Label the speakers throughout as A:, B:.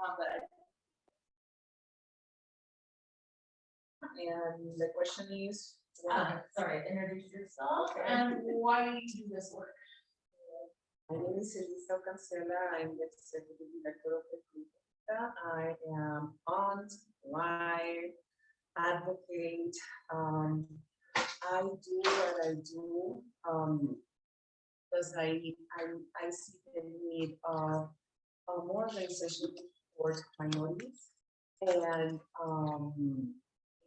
A: but and the question is,
B: sorry, introduce yourself and why do you do this work?
A: my name is Elisa Cancela. I'm the executive director of the group. I am aunt, wife, advocate. I do what I do because I see the need of more organization for minorities,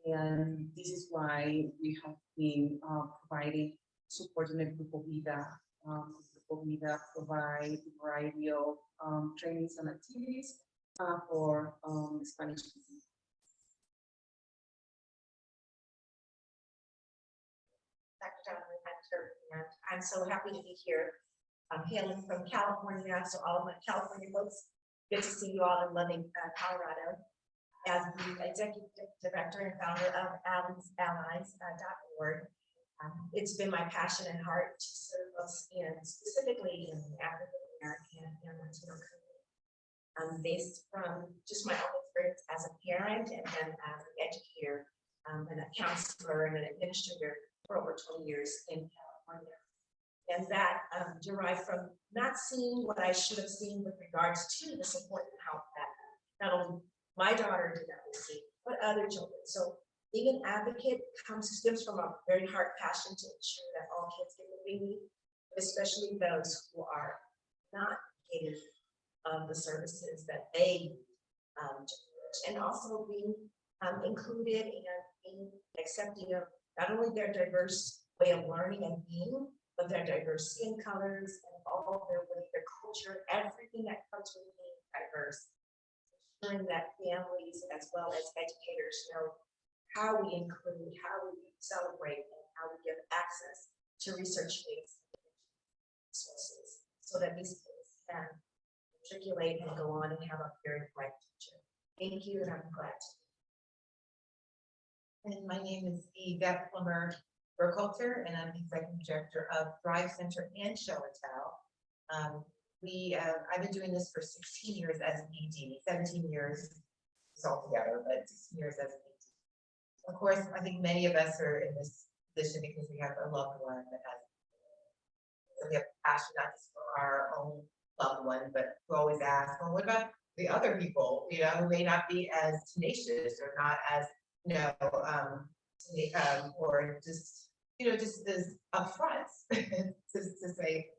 A: and this is why we have been providing support in the Grupo Vida. Grupo Vida provide a variety of trainings and activities for Spanish speaking.
C: And I'm so happy to be here. I'm hailing from California, so all of my California folks, good to see you all in loving Colorado. As the executive director and founder of allies.org, it's been my passion and heart to serve us specifically in the African American and Latino community. Based from just my own experience as a parent and then as an educator and a counselor and an administrator for over 20 years in California. And that derived from not seeing what I should have seen with regards to the support and help that not only my daughter did not receive, but other children. So being an advocate stems from a very heart passion to ensure that all kids get what they need, especially those who are not getting the services that they and also being included and being accepting of not only their diverse way of learning and being, but their diverse skin colors and all their way, their culture, everything that comes with being diverse. Ensuring that families as well as educators know how we include, how we celebrate, and how we give access to research-based resources so that these kids can matriculate and go on and have a very bright future. Thank you, and I'm glad to.
D: And my name is Yvette Plummer Burkhalter, and I'm the executive director of Thrive Center and Show and Tell. I've been doing this for 16 years as an ED, 17 years altogether, but 16 years as an ED. Of course, I think many of us are in this position because we have a loved one that has, so we have passion not just for our own loved one, but we always ask, well, what about the other people, who may not be as tenacious or not as, or just, just as upfront to say,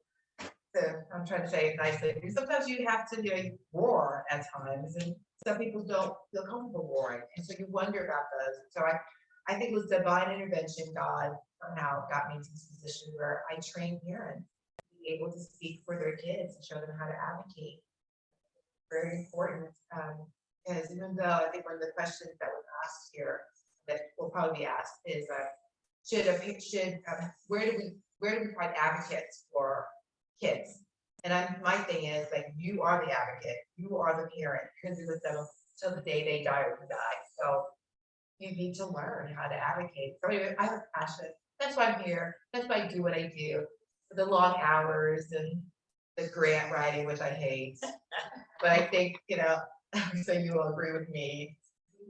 D: I'm trying to say it nicely, because sometimes you have to, roar at times, and some people don't feel comfortable roaring, and so you wonder about those. So I think it was divine intervention. God somehow got me into this position where I train parents to be able to speak for their kids and show them how to advocate. Very important, because even though I think one of the questions that was asked here that will probably be asked is, where do we find advocates for kids? And my thing is, like, you are the advocate, you are the parent, because it was them till the day they die or you die. So you need to learn how to advocate. So anyway, I have passion. That's why I'm here. That's why I do what I do. The long hours and the grant writing, which I hate. But I think, so you will agree with me.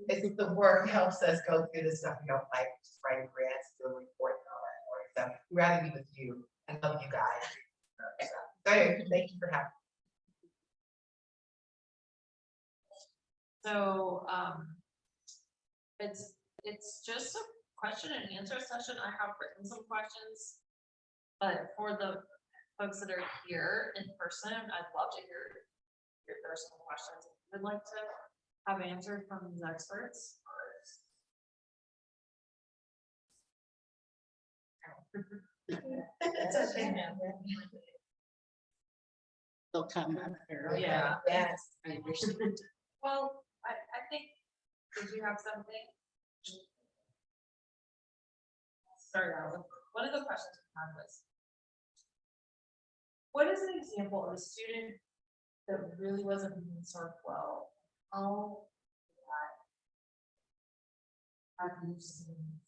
D: It's the work helps us go through the stuff we don't like, just writing grants, doing reports and all that sort of stuff. We'd rather be with you. I love you guys. So anyway, thank you for having me.
B: So it's just a question and answer session. I have written some questions, but for the folks that are here in person, I'd love to hear your personal questions. If you would like to have answered from these experts.
C: It's okay, man.
E: They'll come up here.
B: Yeah.
C: Yes.
E: I understand.
B: Well, I think, did you have something? Start out with one of the questions we had was, what is an example of a student that really wasn't being served well? How have you seen?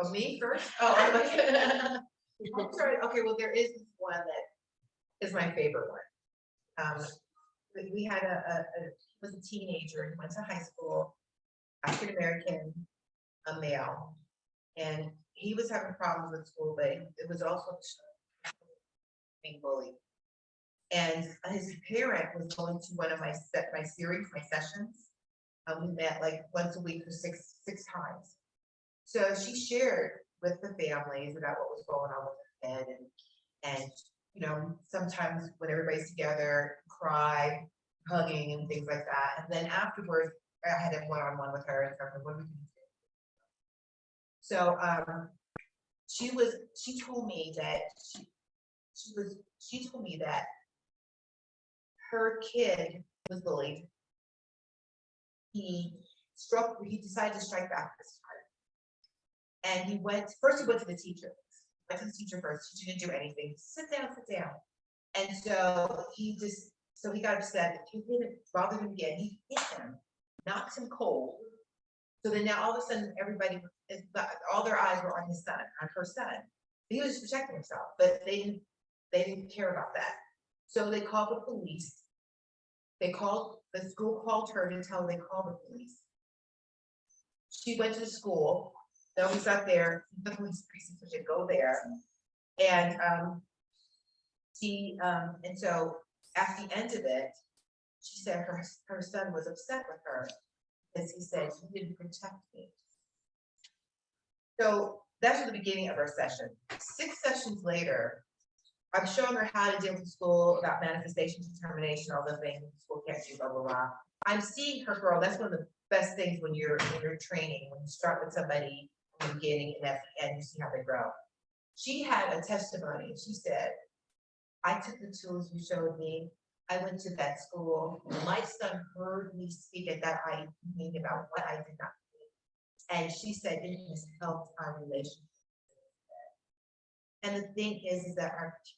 D: Oh, me first? Oh, I'm sorry, okay, well, there is this one that is my favorite one. We had he was a teenager, he went to high school, African-American, a male, and he was having problems with school, but it was also being bullied. And his parent was going to one of my series, my sessions. We met like once a week for six times. So she shared with the families about what was going on with her kid, and you know, sometimes when everybody's together, cry, hugging and things like that. And then afterwards, I had a one-on-one with her and stuff, like, what do we do? So she told me that she told me that her kid was bullied. He decided to strike back this time. And he went to the teacher. Went to the teacher first. Teacher didn't do anything. Sit down. And so he got upset. He didn't bother him again. He hit him, knocked him cold. So then now all of a sudden all their eyes were on her son. He was protecting himself, but they didn't care about that. So they called the police. The school called her to tell them they called the police. She went to the school. Then we got there, the police precinct, which did go there. And and so at the end of it, she said her son was upset with her because he said he didn't protect me. So that's the beginning of our session. 6 sessions later, I'm showing her how to deal with school, about manifestation, determination, all the things school can't do, blah, blah, blah. I'm seeing her grow. That's one of the best things when you're training, when you start with somebody in the beginning and at the end, you see how they grow. She had a testimony. She said, I took the tools you showed me. I went to that school. My son heard me speak at that IEP about what I did not do. And she said it has helped our relationship. And the thing is that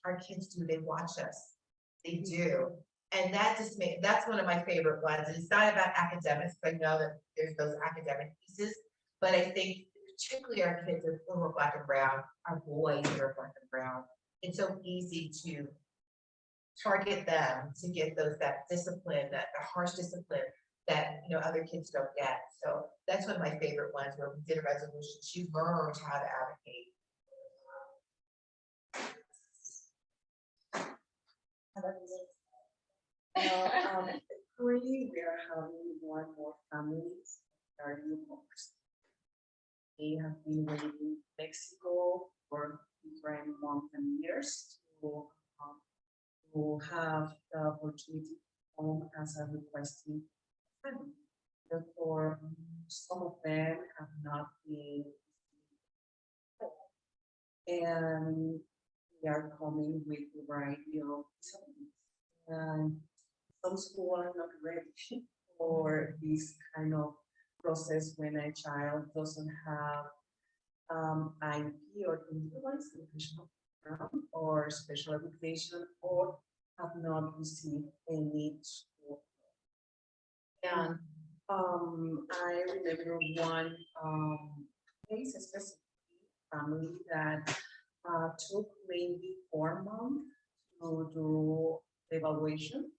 D: our kids do, they watch us. They do. And that's one of my favorite ones. And it's not about academics, but I know that there's those academic pieces. But I think particularly our kids who are Black and brown, our boys who are Black and brown, it's so easy to target them to get that discipline, that harsh discipline that other kids don't get. So that's one of my favorite ones where we did a resolution. She learned how to advocate.
A: Currently we are having more and more families starting homes. They have been waiting in Mexico for different months and years to have the opportunity to home as a requesting family. Therefore, some of them have not been, and they are coming with a variety of disabilities. And some schools are not ready for this kind of process when a child doesn't have IEP or individualized educational program or special education or have not received any school. And I remember one case, especially family that took maybe 4 months to do the evaluation.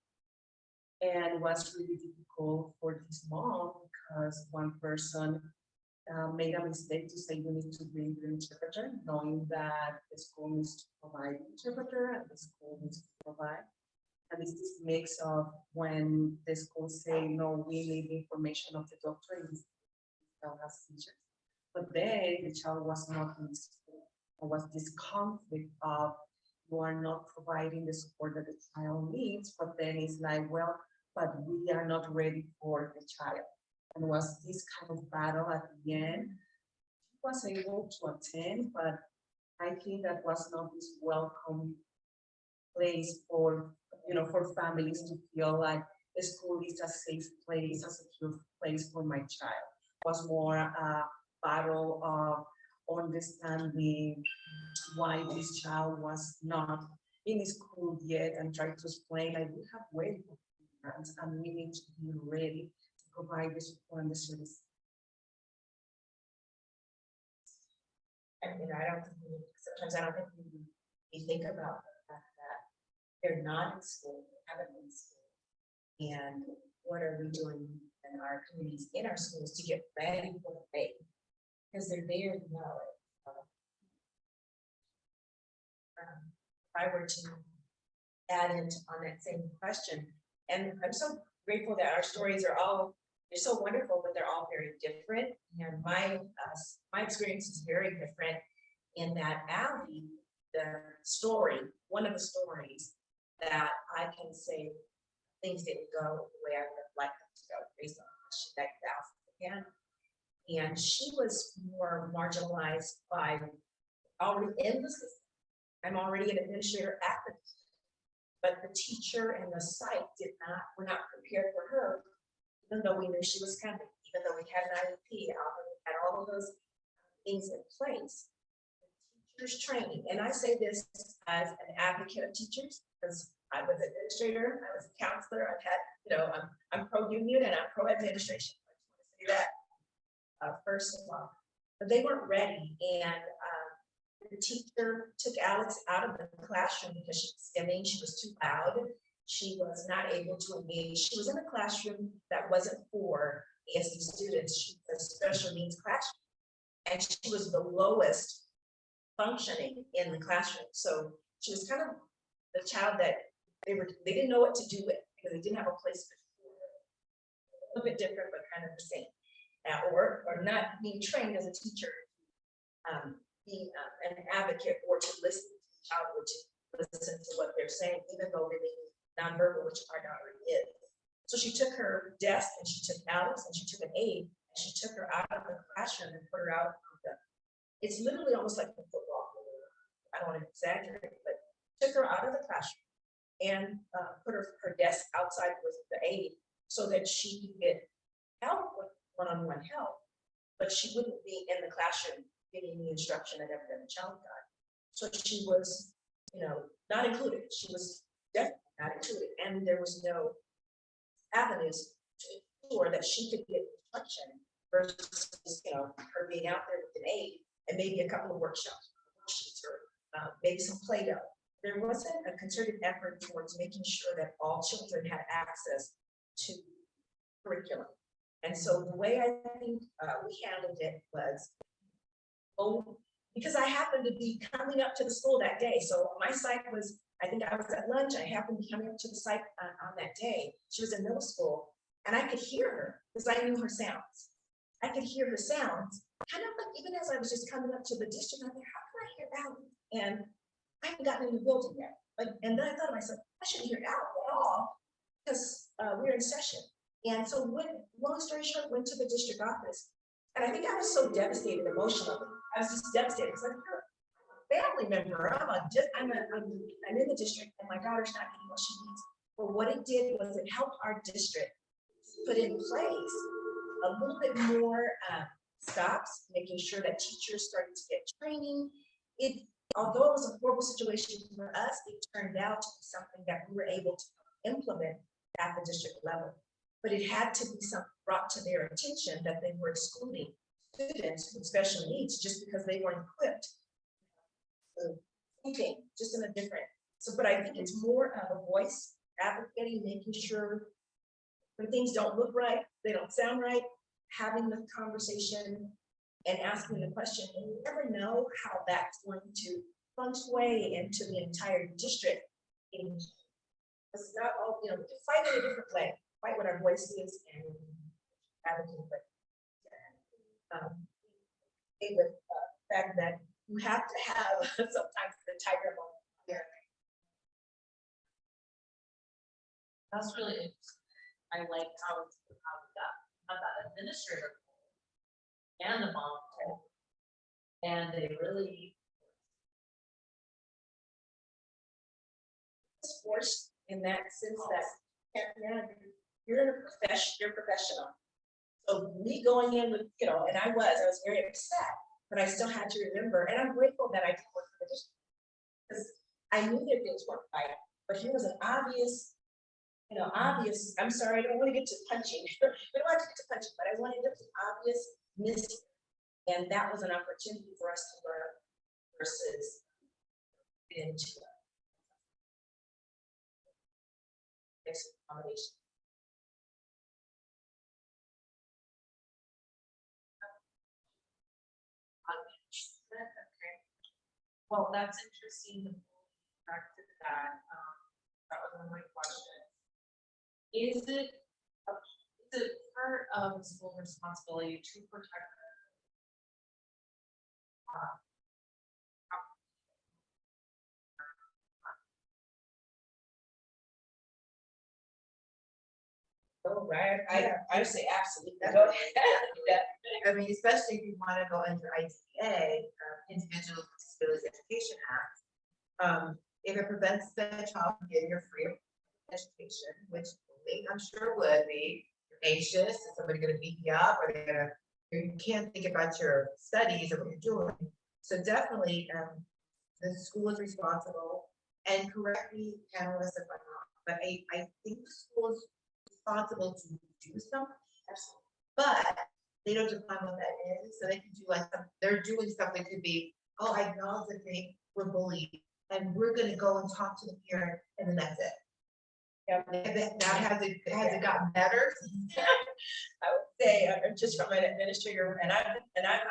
A: And it was really difficult for this mom because one person made a mistake to say you need to bring the interpreter, knowing that the school needs to provide the interpreter and the school needs to provide. And it's this mix of when the school say, no, we need the information of the doctor and the child has seizures. But then the child was not in the school. There was this conflict of you are not providing the support that the child needs, but then it's like, well, but we are not ready for the child. And was this kind of battle at the end. She was able to attend, but I think that was not this welcome place for families to feel like the school is a safe place, a secure place for my child. It was more a battle of understanding why this child was not in school yet and try to explain like we have way for parents and we need to be ready to provide the support and the service.
C: And sometimes I don't think we you think about the fact that they're not in school, they haven't been in school. And what are we doing in our communities, in our schools to get ready for the day? Because they're there to know it. If I were to add into on that same question, and I'm so grateful that our stories are all, they're so wonderful, but they're all very different. And my experience is very different in that Allie, the story, one of the stories that I can say things didn't go the way I would have liked them to go based on that again. And she was more marginalized by already in the system. I'm already an administrator at the system, but the teacher and the site were not prepared for her, even though we knew she was coming, even though we had an IEP, had all of those things in place. Teachers training, and I say this as an advocate of teachers, because I was an administrator, I was a counselor, I've had, I'm pro-union and I'm pro-administration. I just want to say that first of all, but they weren't ready, and the teacher took Alex out of the classroom because she was stimming, she was too loud, she was not able to engage. She was in a classroom that wasn't for ASD students, she was a special needs classroom, and she was the lowest functioning in the classroom. So she was kind of the child that they didn't know what to do with because they didn't have a place for her. A little bit different, but kind of the same. Or not being trained as a teacher, being an advocate or to listen to the child or to listen to what they're saying, even though they're being nonverbal, which our daughter is. So she took her desk and she took Alex and she took an aide and she took her out of the classroom and put her out. It's literally almost like a football. I don't want to exaggerate, but took her out of the classroom and put her desk outside with the aide so that she could get help with one-on-one help, but she wouldn't be in the classroom getting the instruction that every other child got. So she was, not included. She was definitely not included, and there was no avenues to ensure that she could get instruction versus, her being out there with an aide and maybe a couple of workshops, or maybe some Play-Doh. There wasn't a concerted effort towards making sure that all children had access to curriculum. And so the way I think we handled it was, because I happened to be coming up to the school that day. So my site was, I think I was at lunch, I happened to be coming up to the site on that day. She was in middle school and I could hear her because I knew her sounds. I could hear her sounds, kind of like even as I was just coming up to the district, I'm like, how can I hear Allie? And I haven't gotten in the building yet. And then I thought to myself, I shouldn't hear Allie at all because we're in session. And so long story short, went to the district office. And I think I was so devastated emotionally. I was just devastated because I'm a family member. I'm in the district and my daughter's not getting what she needs. But what it did was it helped our district put in place a little bit more stops, making sure that teachers started to get training. Although it was a horrible situation for us, it turned out to be something that we were able to implement at the district level. But it had to be brought to their attention that they were excluding students with special needs just because they weren't equipped. So, okay, just in a different. So, but I think it's more of a voice advocating, making sure when things don't look right, they don't sound right, having the conversation and asking the question. And you never know how that's going to function into the entire district. It's not all, fight in a different way. Fight what our voice is and advocate, but with the fact that you have to have sometimes the tiger moment there.
B: That's really interesting. I like how we got that administrator and the mom, and they really
C: Forced in that sense that you're in a profession, you're professional. So me going in with, and I was very upset, but I still had to remember, and I'm grateful that I did work for the district because I knew that things weren't right, but here was an obvious, I'm sorry, I don't want to get to punching. We don't want to get to punching, but I wanted to be obvious mistake, and that was an opportunity for us to learn versus into this accommodation.
B: Okay. Well, that's interesting. Back to that, that was one of my questions. Is it part of the school responsibility to protect?
C: Oh, right, I say absolutely.
D: I mean, especially if you want to go under IDEA, Individuals with Disabilities Education Act. If it prevents the child from getting a free education, which I'm sure would be, you're anxious, is somebody gonna beat you up, or they're gonna, you can't think about your studies or what you're doing. So definitely, the school is responsible, and correct me, panelists, if I'm wrong, but I think the school is responsible to do something, but they don't define what that is, so they can do like, they're doing something, could be, oh, I acknowledge that they were bullied, and we're gonna go and talk to the parent, and then that's it.
C: Yeah.
D: Now, has it gotten better?
C: I would say, just from an administrator, and I'm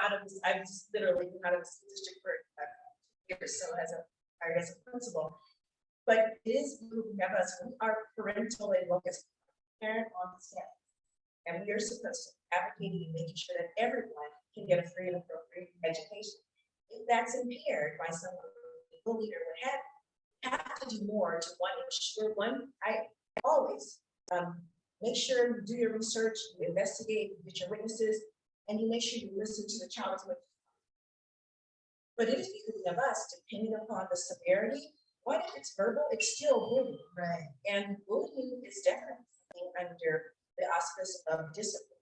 C: out of this, I'm just literally out of the school district for years, so as a principal. But it is moving of us, we are parental and locus parent on staff. And we are supposed to advocate and making sure that everyone can get a free and appropriate education. If that's impaired by some bully or what have to do more to ensure I always make sure you do your research, you investigate, you get your witnesses, and you make sure you listen to the child as much. But it is becoming of us, depending upon the severity. What if it's verbal? It's still bullying,
D: Right.
C: and bullying is definitely under the auspice of discipline.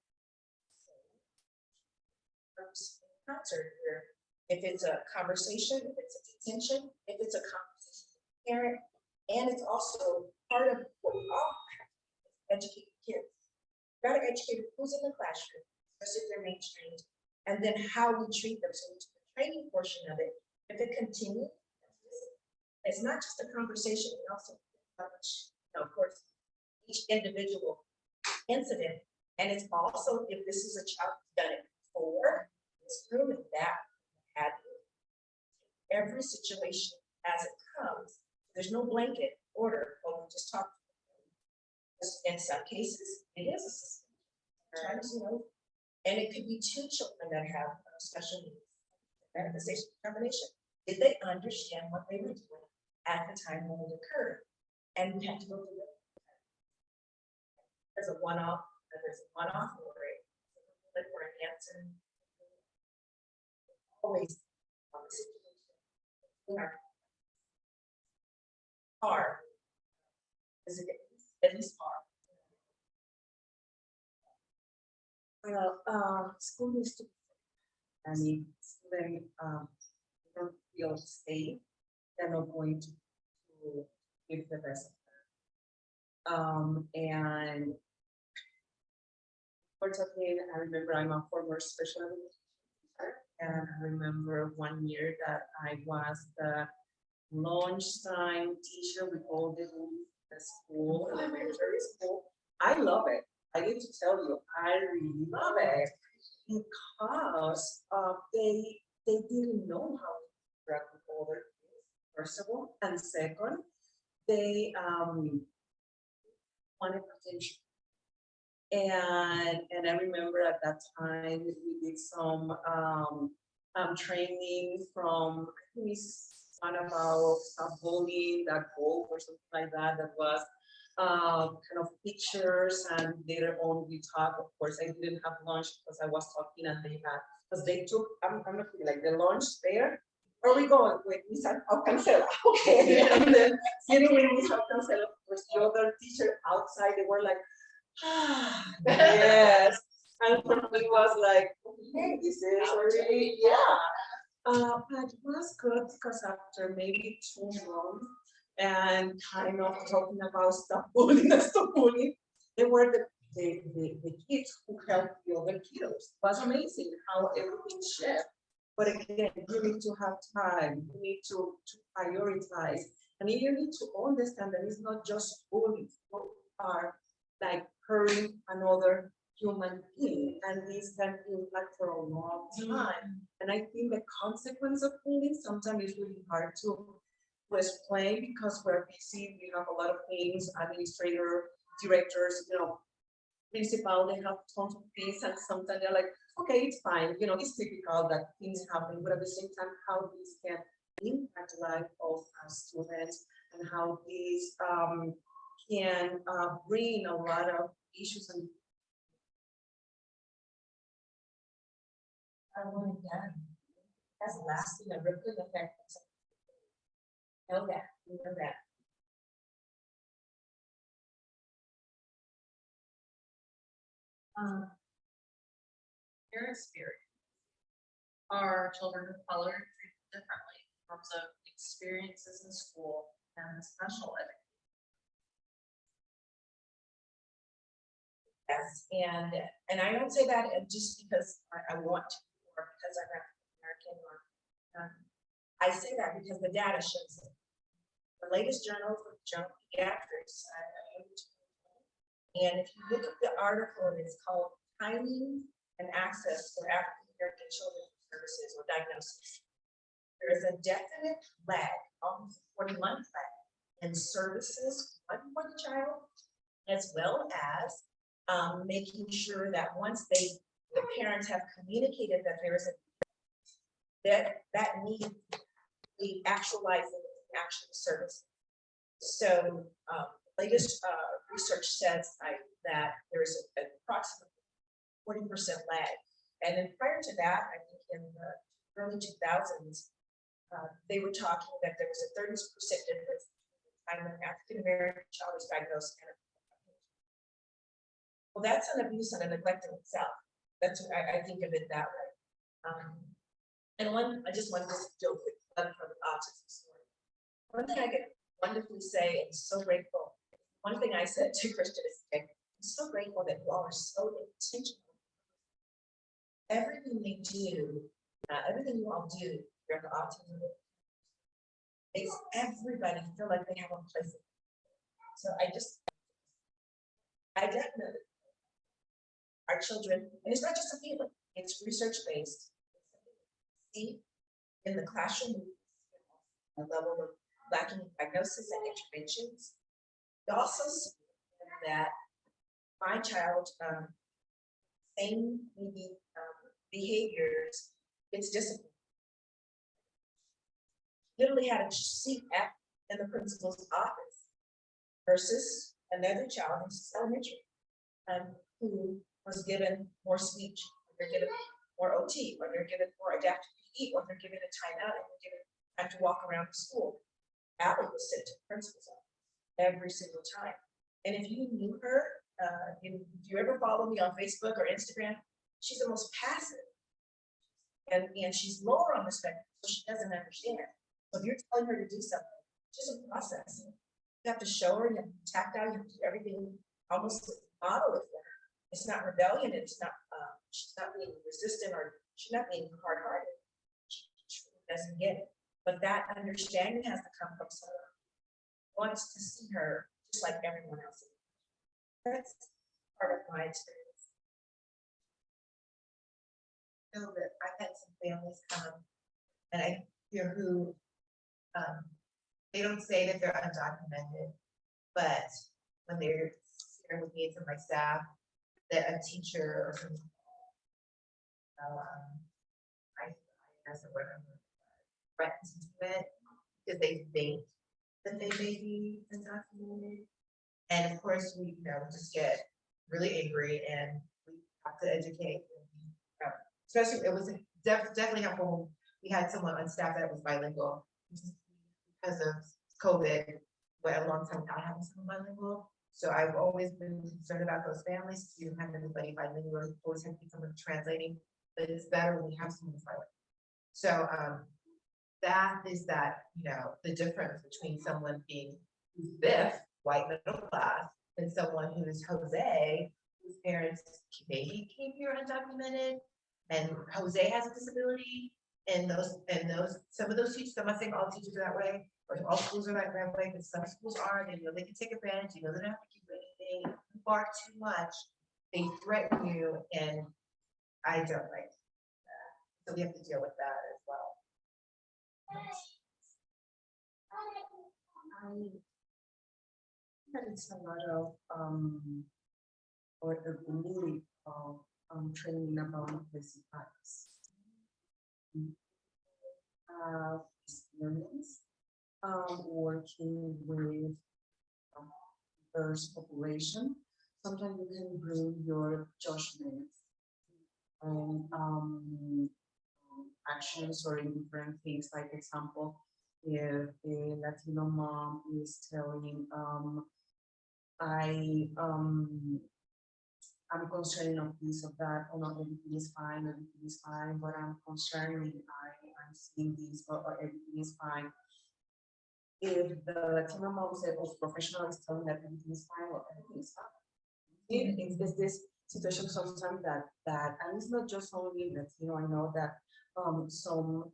C: Concert where if it's a conversation, if it's a detention, if it's a conversation with a parent, and it's also part of what we all have to educate kids. You gotta educate who's in the classroom, especially if they're mainstreamed, and then how we treat them. So the training portion of it, if it continues, it's not just a conversation, we also, of course, each individual incident, and it's also if this is a child who's done it before, it's proven that had every situation as it comes. There's no blanket order, but we just talk. In some cases, it is a system. Sometimes, and it could be two children that have special needs. Manifestation determination. Did they understand what they were doing at the time when it occurred? And we have to go through it. There's a one-off, or an answer. Always on the situation. Hard. Is it at least hard? Well, school needs to. I mean, students don't feel safe. They're not going to give the best of them. And we're talking, I remember I'm a former special education, and I remember one year that I was the lunchtime teacher with all the school, elementary school. I love it. I need to tell you, I really love it because they didn't know how to interact with other kids, first of all, and second, they wanted attention. And I remember at that time we did some training from, I think it's one about bullying that goal or something like that. That was kind of pictures, and later on we talked. Of course, I didn't have lunch because I was talking, and they had, because they took, I'm not feeling like the lunch there. Where are we going with Miss Alcancela? Okay, and then sitting with Miss Alcancela, was the other teacher outside. They were like, yes, and for me was like, okay, this is really, yeah. But it was good because after maybe 2 months and kind of talking about stop bullying and stop bullying, they were the kids who helped the other kiddos. It was amazing how everything shifted.
A: But again, you need to have time, you need to prioritize, and you need to understand that it's not just bullying, you are like hurting another human being, and this can impact for a long time. And I think the consequence of bullying sometimes is really hard to explain because we're busy, we have a lot of things, administrator, directors, principal, they have tons of things, and sometimes they're like, okay, it's fine, it's typical that things happen, but at the same time, how this can impact life of our students and how these can bring a lot of issues and
C: That's lasting a ripple effect. Know that, you know that.
B: Your experience, are children of color treated differently in terms of experiences in school and special education?
C: Yes, and I don't say that just because I want to, or because I'm African American, or I say that because the data shows it. The latest journal for Journal of Pediatrics, and if you look at the article, it's called Timing and Access for African American Children Services or Diagnosis. There is a definite lag, almost 40-month lag, in services for the child, as well as making sure that once the parents have communicated that there is that need be actualized in actual service. So latest research says that there's an approximately 40% lag. And then prior to that, I think in the early 2000s, they were talking that there was a 30% difference between an African American child was diagnosed and well, that's an abuse and a neglect in itself. That's I think of it that way. And I just wanted to do a quick plug for the autism story. One thing I could wonderfully say, and so grateful. One thing I said to Christian is, I'm so grateful that you all are so intentional. Everything they do, everything you all do here in the autism makes everybody feel like they have a place. So I definitely, our children, and it's not just a feeling, it's research-based. See in the classroom, a level of lacking diagnosis and interventions. You also see that my child, same behaviors, it's discipline. Literally had a seat in the principal's office versus another child who's elementary, who was given more speech, or they're given more OT, or they're given more adaptive PE, or they're given a timeout and they're given time to walk around the school. Allie was sent to the principal's office every single time. And if you knew her, if you ever follow me on Facebook or Instagram, she's the most passive. And she's lower on the spectrum, so she doesn't understand. So if you're telling her to do something, she doesn't process it. You have to show her, you have to tactile, you have to do everything, almost model it for her. It's not rebellion, it's not, she's not being resistant, or she's not being hard-hearted. She doesn't get it. But that understanding has to come from someone who wants to see her just like everyone else. That's part of my experience.
D: I know that I've had some families come and I hear who, they don't say that they're undocumented, but when they're sharing with me and some of my staff, that a teacher or some, I guess or whatever, threatens to do it because they think that they may be undocumented. And of course, we just get really angry and we have to educate. Especially, it was definitely helpful when we had someone on staff that was bilingual because of COVID. But a long time not having someone bilingual. So I've always been concerned about those families. You don't have anybody bilingual, always have to be someone translating, but it's better when we have someone bilingual. So that is the difference between someone being who's Biff, white middle class, and someone who is Jose, whose parents maybe came here undocumented, and Jose has a disability, And some of those teachers, I'm not saying all teachers are that way, or all schools are that way, but some schools are, they know they can take advantage, you know, they don't have to keep anything, if you bark too much, they threaten you, and I don't like that. So we have to deal with that as well.
A: That it's a lot of, or the need of, training about basic rights. Experience, working with diverse population. Sometimes you can bring your judgments and actions or in different things. Like example, if a Latino mom is telling, I'm concerned of this or that, or not everything is fine, but I'm concerned, I'm seeing this, or everything is fine. If the Latino mom said, or professional is telling that everything is fine, or everything is fine. It's this situation sometimes that, and it's not just only Latino, I know that some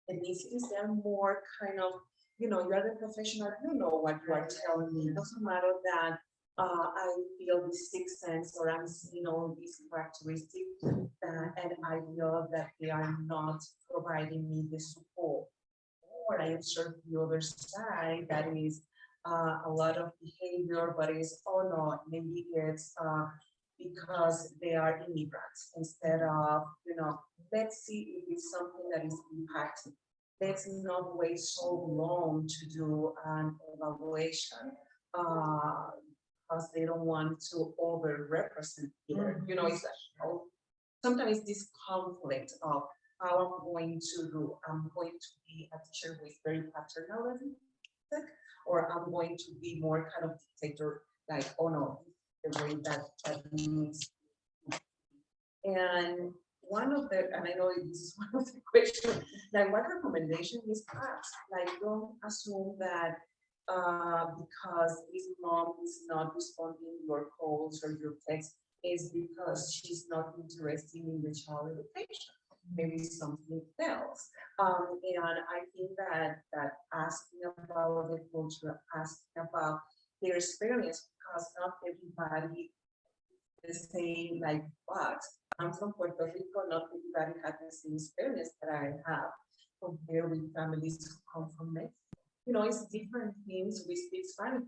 A: ethnicities, they're more kind of, you're the professional, you know what you are telling me. It doesn't matter that I feel this sixth sense or I'm seeing all these characteristics and I feel that they are not providing me the support. Or I observe the other side that is a lot of behavior, but it's, oh no, maybe it's because they are immigrants instead of, let's see if it's something that is impacting. Let's not wait so long to do an evaluation because they don't want to over-represent here. It's sometimes this conflict of how I'm going to be a teacher who is very paternalistic, or I'm going to be more kind of dictator, like, oh no, the way that means. And one of the, and I know this is one of the questions, like what recommendation is asked? Like, don't assume that because this mom is not responding to your calls or your texts is because she's not interested in the child education. Maybe something else. And I think that asking about the culture, asking about their experience, because not everybody is the same, like, but I'm from Puerto Rico, not everybody had the same experience that I have compared with families who come from Mexico. It's different things. We speak Spanish,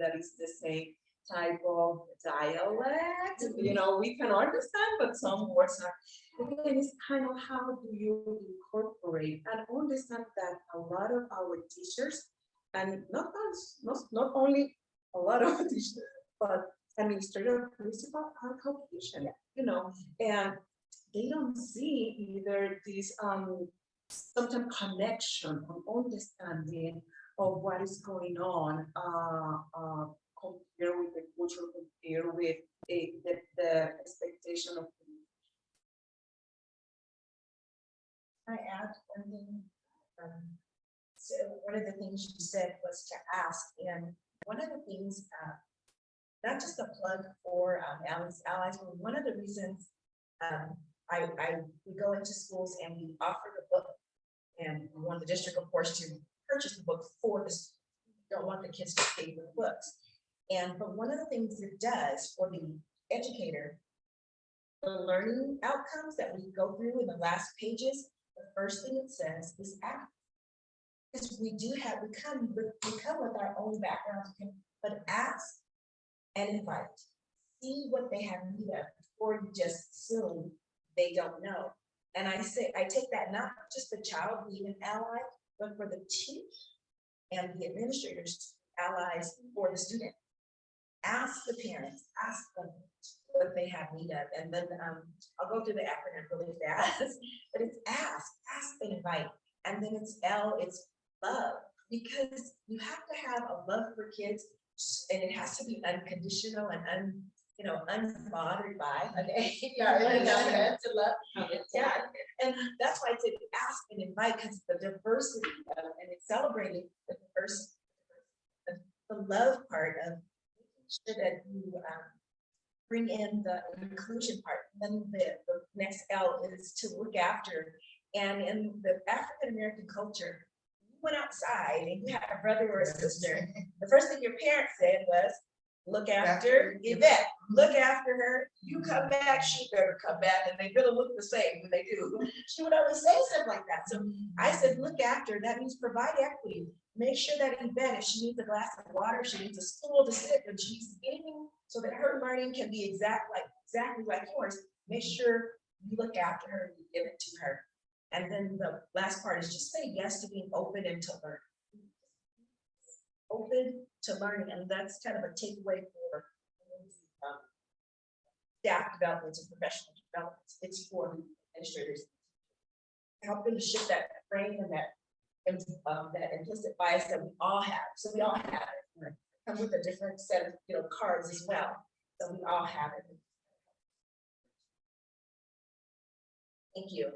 A: that is the same type of dialect. We can understand, but some words are. Again, it's kind of how do you incorporate and understand that a lot of our teachers, and not only a lot of teachers, but administrative principal are Caucasian, and they don't see either this sometimes connection or understanding of what is going on compare with the culture, compare with the expectation of.
C: I add one thing? So one of the things you said was to ask, and one of the things, not just a plug for allies, but one of the reasons we go into schools and we offer the book, and we want the district, of course, to purchase the book for this. We don't want the kids to pay for the books. But one of the things it does for the educator, the learning outcomes that we go through in the last pages, the first thing it says is ask. Because we come with our own backgrounds, but ask and invite. See what they have need of before you just assume they don't know. And I take that not just the child being an ally, but for the teacher and the administrators, allies for the student. Ask the parents, ask them what they have need of. And then I'll go through the acronym really fast, but it's ask and invite. And then it's L, it's love, because you have to have a love for kids, and it has to be unconditional and unbothered by. Okay, to love. Yeah, and that's why I said ask and invite, because the diversity of, and it's celebrating the diversity, the love part of making sure that you bring in the inclusion part, and then the next L is to look after. And in the African-American culture, you went outside and you had a brother or a sister. The first thing your parents said was, look after Yvette, look after her. You come back, she better come back, and they better look the same when they do. She would always say stuff like that. So I said, look after, that means provide equity. Make sure that Yvette, if she needs a glass of water, she needs a stool to sit, and she needs anything so that her learning can be exactly like yours. Make sure you look after her and you give it to her. And then the last part is just say yes to being open and to learn. Open to learning, and that's kind of a takeaway for staff development and professional development. It's for administrators. Help them to shift that frame and that implicit bias that we all have. So we all have it. Come with a different set of cards as well. So we all have it. Thank you.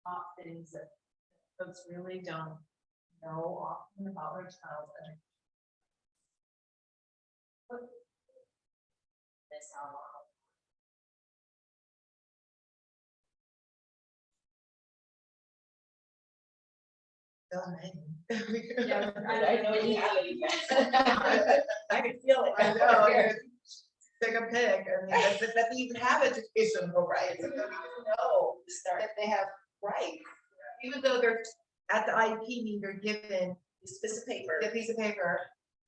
B: Top things that folks really don't know often about their childhood. This how long.
D: So many.
B: Yeah,
C: I know you have it. I can feel it.
D: I know, take a pick, I mean, that they even have educational rights, they don't even know that they have rights. Even though they're at the IEP meeting, they're given
C: This piece of paper.
D: a piece of paper,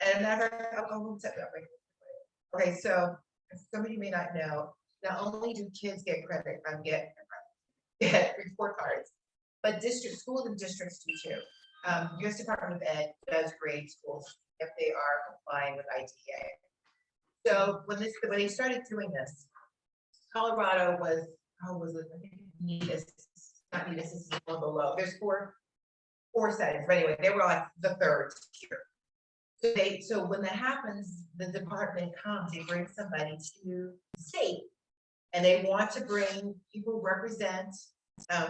D: and never, I'll go home and set that way. Okay, so, some of you may not know, not only do kids get credit, get report cards, but schools and districts do too. US Department of Ed does grade schools if they are complying with IDEA. So when they started doing this, Colorado was, how was it? I think not Needus, this is a little below. There's four settings, but anyway, they were like the third tier. So when that happens, the department comes, they bring somebody to the state, and they want to bring people who represent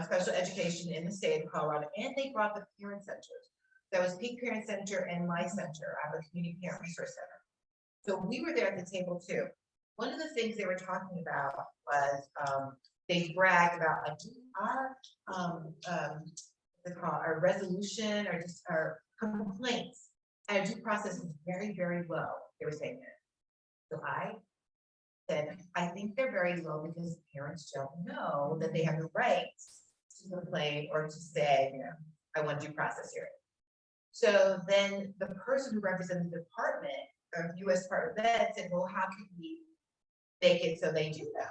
D: special education in the state of Colorado, and they brought the parent centers. That was Peak Parent Center and my center. I have a community parent resource center. So we were there at the table too. One of the things they were talking about was they bragged about like our resolution or just our complaints. Our due process is very, very low. They were saying that. So I said, I think they're very low because parents don't know that they have the rights to complain or to say, I want due process here. So then the person who represented the department of US Department of Ed said, well, how can we make it so they do know?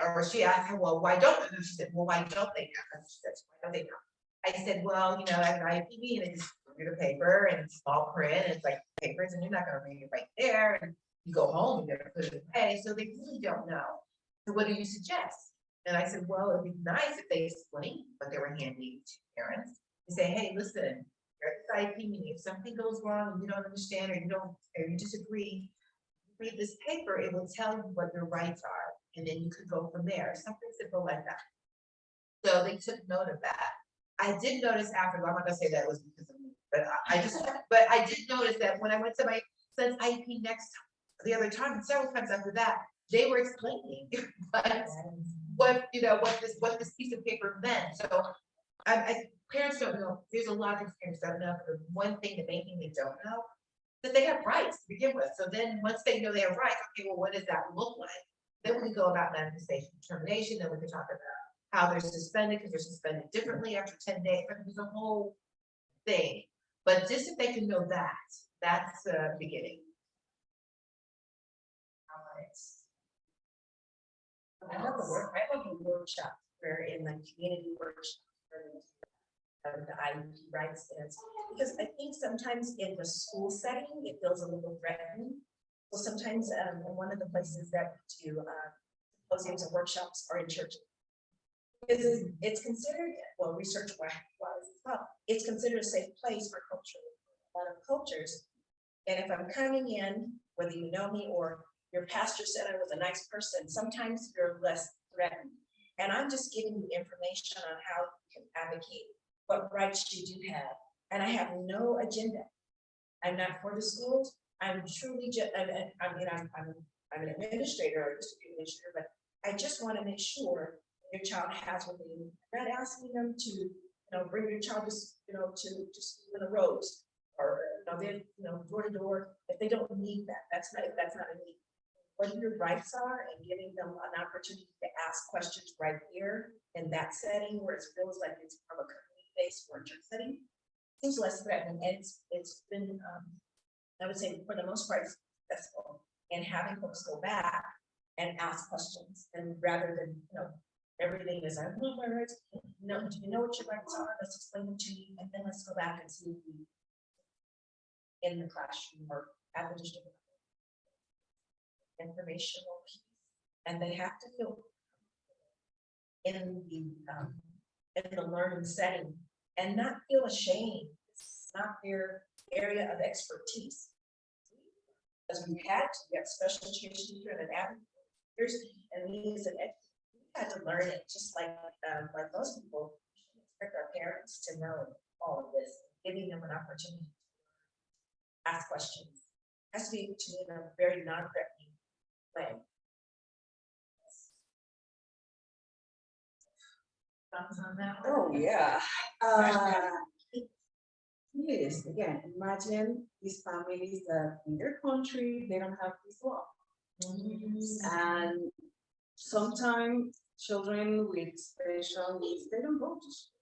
D: Or she asked her, well, why don't they? She said, well, why don't they know? She said, why don't they know? I said, well, at an IEP meeting, they just read the paper and small print, and it's like papers, and you're not gonna read it right there, and you go home and you're gonna put it away, so they really don't know. So what do you suggest? And I said, well, it'd be nice if they explain what they were handing to parents and say, hey, listen, you're at this IEP meeting, if something goes wrong and you don't understand or you disagree, read this paper, it will tell you what your rights are, and then you could go from there, something simple like that. So they took note of that. I did notice after, I'm not gonna say that it was because of me, but I did notice that when I went to my son's IEP the other time, and several times after that, they were explaining what this piece of paper meant. So parents don't know, there's a lot of parents don't know, the one thing, the main thing they don't know, that they have rights to begin with. So then once they know they have rights, okay, well, what does that look like? Then we can go about manifestation determination, then we can talk about how they're suspended, because they're suspended differently after 10 days. There's a whole thing. But just if they can know that, that's the beginning.
C: I love the workshop where in the community workshop the IEP rights is, because I think sometimes in the school setting, it feels a little threatening. So sometimes one of the places that we do symposiums and workshops are in churches. It's considered, well, research wise as well, it's considered a safe place for a lot of cultures. And if I'm coming in, whether you know me or your pastor said I was a nice person, sometimes you're less threatened. And I'm just giving you information on how you can advocate what rights you do have. And I have no agenda. I'm not for the schools. I'm truly just, I mean, I'm an administrator, or used to be an administrator, but I just want to make sure your child has what they need. I'm not asking them to, bring your child to, to school in a rose, or, then, door to door, if they don't need that, that's not a need. What your rights are, and giving them an opportunity to ask questions right here in that setting where it feels like it's from a community-based or church setting, seems less threatening, and it's been, I would say for the most part, successful in having folks go back and ask questions, and rather than, everything is, I know my rights, no, do you know what your rights are? Let's explain them to you, and then let's go back and see if we in the classroom or at the district informational piece, and they have to feel in the learning setting and not feel ashamed. It's not their area of expertise. As we have special education teacher and an advocate, and we as an we had to learn it just like most people. We expect our parents to know all of this, giving them an opportunity to ask questions. It has to be to me in a very non-threatening way. Thoughts on that?
A: Oh, yeah. Yes, again, imagine these families that in their country, they don't have this law. And sometimes children with special needs, they don't go to school.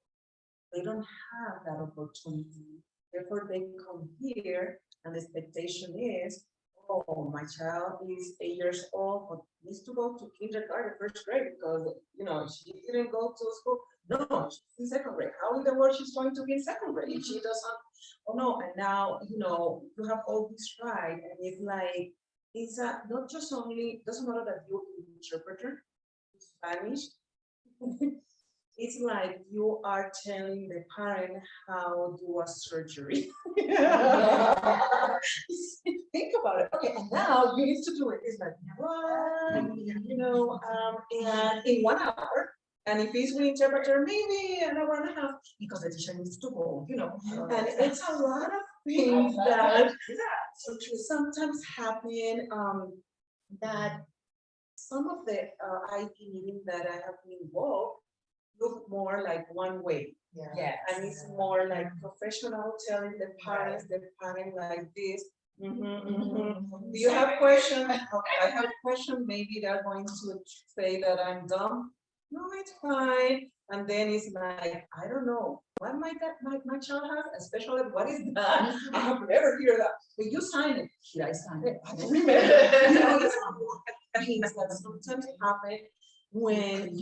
A: They don't have that opportunity. Therefore, they come here and the expectation is, oh, my child is 8 years old, but needs to go to kindergarten, first grade, because, she didn't go to school. No, she's in second grade. How in the world she's going to be in second grade if she doesn't? Oh no, and now, you have all this right, and it's like, it's not just only, doesn't matter that you're an interpreter, Spanish, it's like you are telling the parent how to do a surgery. Think about it. Okay, and now you need to do it. It's like, and in 1 hour. And if it's with interpreter, maybe an hour and a half, because the teacher needs to go, And it's a lot of things that sometimes happen, that some of the IP meetings that I have been involved look more like one way.
D: Yeah.
A: And it's more like professional telling the parent like this. Do you have questions? Okay, I have a question. Maybe they're going to say that I'm dumb. No, it's fine. And then it's like, I don't know, what might my child have, especially what is that? I have never heard that. Will you sign it? Should I sign it? I don't remember. Things that sometimes happen when,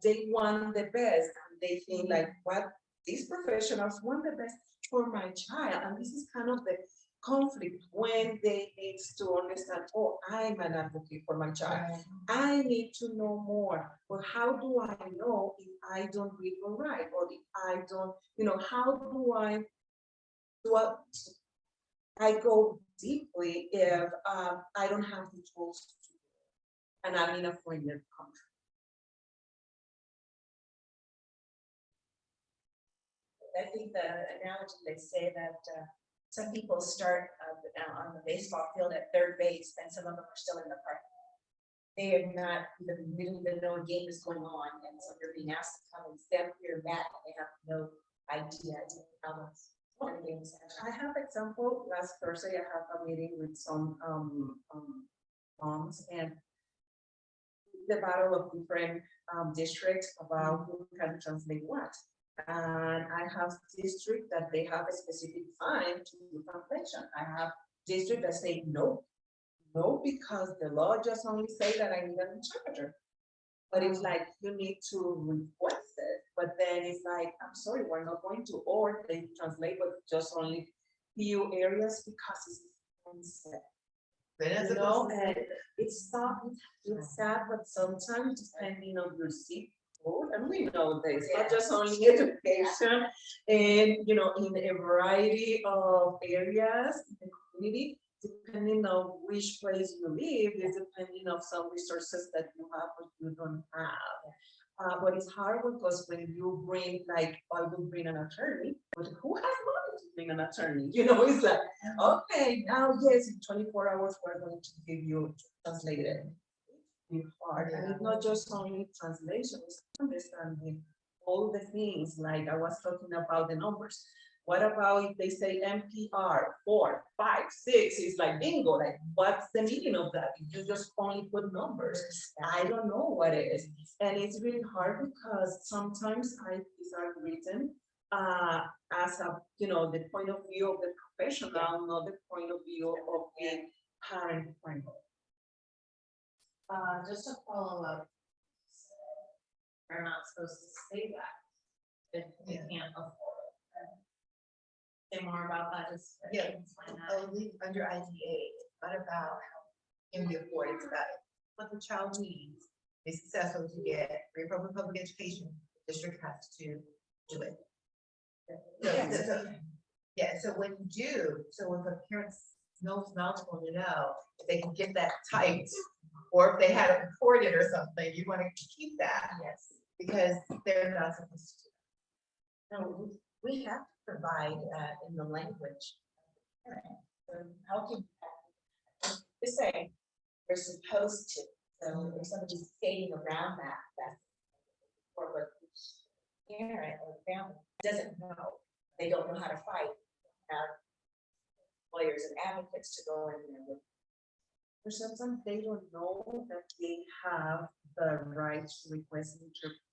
A: they want the best and they think like, what these professionals want the best for my child. And this is kind of the conflict when they need to understand, oh, I'm an advocate for my child. I need to know more. But how do I know if I don't read or write? Or if I don't, how do I go deeply if I don't have the tools to, and I'm in a foreign country?
C: I think the analogy, they say that some people start on the baseball field at third base, and some of them are still in the park. They have not even know a game is going on, and so they're being asked to come and stand here and bat, and they have no idea how the game is.
A: I have example. Last Thursday, I have a meeting with some moms, and the battle of different districts about who can translate what. And I have districts that they have a specific time to do translation. I have districts that say no, because the law just only say that I need an interpreter. But it's like you need to request it. But then it's like, I'm sorry, we're not going to, or they translate, but just only few areas because it's unsaid. And it's sad, but sometimes depending on your zip code, and we know this, not just only education, and in a variety of areas in the community, depending on which place you live, is depending on some resources that you have or you don't have. But it's hard because when you bring, like, I would bring an attorney, but who has money to being an attorney, you know, it's like, okay, now, yes, in 24 hours, we're going to give you translated. It's hard, and it's not just only translation, it's understanding all the things, like I was talking about the numbers. What about if they say NPR 4, 5, 6? It's like bingo, like what's the meaning of that? If you just only put numbers, I don't know what it is. And it's really hard because sometimes these are written as a, you know, the point of view of the professional, not the point of view of the parent framework.
B: Just to follow up. We're not supposed to say that if we can't afford it. Say more about that, just.
D: Yeah.
B: explain that.
D: Oh, leave under IDA, what about how can we afford it? It's about what the child needs is successful to get free public education, the district has to do it. So when you do, so if a parent's knows knowledgeable to know, if they can get that typed, or if they had it recorded or something, you want to keep that.
C: Yes.
D: Because they're not supposed to.
C: No, we have to provide in the language. How can we say we're supposed to? So if somebody's skating around that, or what parent or family doesn't know, they don't know how to fight. Have lawyers and advocates to go in there with.
A: For sometimes they don't know that they have the right to request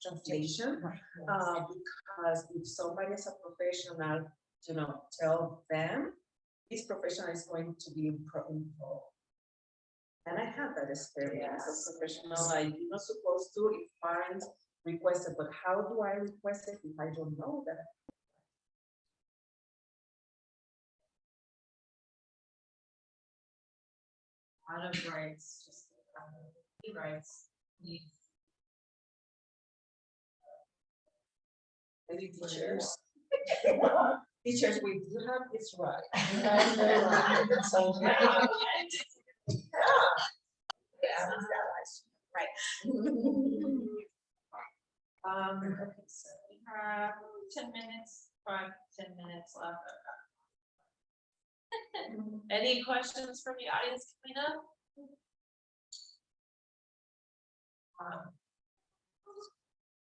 A: translation. Because if somebody is a professional, you know, tell them, this professional is going to be involved. And I had that experience as a professional, like you're not supposed to if parents request it, but how do I request it if I don't know that?
B: Out of rights, just rights.
A: Maybe teachers. Teachers, we do have this right. You have the right. So,
C: Yeah. Right.
B: Okay, so we have 10 minutes, 10 minutes left. Any questions from the audience coming up?